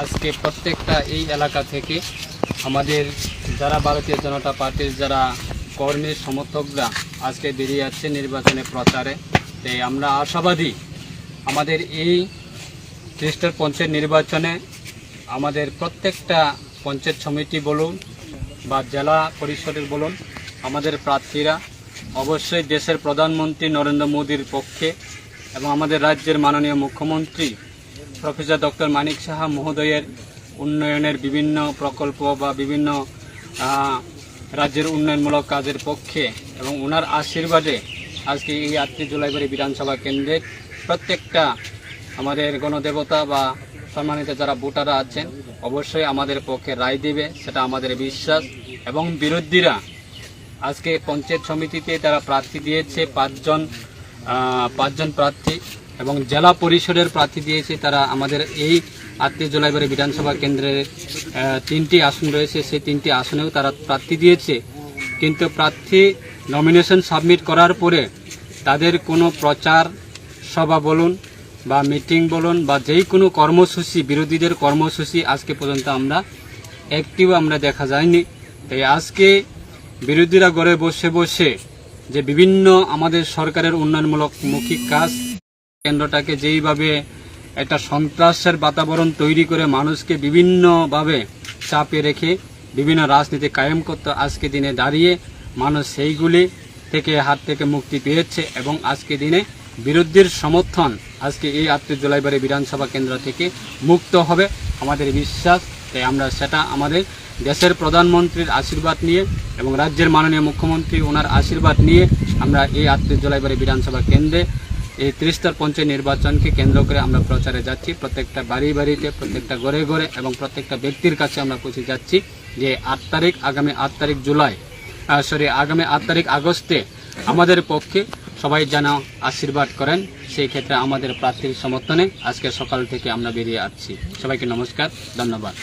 আজকে প্রত্যেকটা এই এলাকা থেকে আমাদের যারা ভারতীয় জনতা পার্টির যারা কর্মী সমর্থকরা আজকে বেরিয়ে যাচ্ছে নির্বাচনে প্রচারে। তাই আমরা আশাবাদী আমাদের এই ত্রিস্তর পঞ্চায়েত নির্বাচনে আমাদের প্রত্যেকটা পঞ্চায়েত সমিতি বলুন বা জেলা পরিষদের বলুন, আমাদের প্রার্থীরা অবশ্যই দেশের প্রধানমন্ত্রী নরেন্দ্র মোদীর পক্ষে এবং আমাদের রাজ্যের মাননীয় মুখ্যমন্ত্রী প্রফেসর ডক্টর মানিক সাহা মহোদয়ের উন্নয়নের বিভিন্ন প্রকল্প বা বিভিন্ন রাজ্যের উন্নয়নমূলক কাজের পক্ষে এবং ওনার আশীর্বাদে আজকে এই 8 জুলাইবাড়ি বিধানসভা কেন্দ্রের প্রত্যেকটা আমাদের গণদেবতা বা সম্মানিত যারা ভোটাররা আছেন অবশ্যই আমাদের পক্ষে রায় দেবে, সেটা আমাদের বিশ্বাস। এবং বিরোধীরা আজকে পঞ্চায়েত সমিতিতে তারা প্রার্থী দিয়েছে পাঁচজন প্রার্থী এবং জেলা পরিষদের প্রার্থী দিয়েছে তারা আমাদের এই 8 জুলাইবাড়ি বিধানসভা কেন্দ্রের 3টি আসন রয়েছে, সেই 3টি আসনেও তারা প্রার্থী দিয়েছে। কিন্তু প্রার্থী নমিনেশন সাবমিট করার পরে তাদের কোনো প্রচার সভা বলুন বা মিটিং বলুন বা যেই কোনো কর্মসূচি, বিরোধীদের কর্মসূচি আজকে পর্যন্ত একটিও আমরা দেখা যায়নি। তাই আজকে বিরোধীরা ঘরে বসে বসে যে বিভিন্ন আমাদের সরকারের উন্নয়নমূলক মৌখিক কাজ কেন্দ্রটাকে যেইভাবে একটা সন্ত্রাসের বাতাবরণ তৈরি করে মানুষকে বিভিন্নভাবে চাপে রেখে বিভিন্ন রাজনীতি কায়েম করতে আজকে দিনে দাঁড়িয়ে মানুষ সেইগুলি থেকে হাত থেকে মুক্তি পেয়েছে এবং আজকে দিনে বিরোধীর সমর্থন আজকে এই 8 জুলাইবাড়ি বিধানসভা কেন্দ্র থেকে মুক্ত হবে আমাদের বিশ্বাস। তাই আমরা সেটা আমাদের দেশের প্রধানমন্ত্রীর আশীর্বাদ নিয়ে এবং রাজ্যের মাননীয় মুখ্যমন্ত্রী ওনার আশীর্বাদ নিয়ে আমরা এই 8 জুলাইবাড়ি বিধানসভা কেন্দ্রে এই ত্রিস্তর পঞ্চায়েত নির্বাচনকে কেন্দ্র করে আমরা প্রচারে যাচ্ছি। প্রত্যেকটা বাড়ি বাড়িতে, প্রত্যেকটা ঘরে ঘরে এবং প্রত্যেকটা ব্যক্তির কাছে আমরা পৌঁছে যাচ্ছি যে আগামী 8 তারিখ আগস্টে আমাদের পক্ষে সবাই যেন আশীর্বাদ করেন, সেই ক্ষেত্রে আমাদের প্রার্থীর সমর্থনে আজকে সকাল থেকে আমরা বেরিয়ে আসছি। সবাইকে নমস্কার, ধন্যবাদ।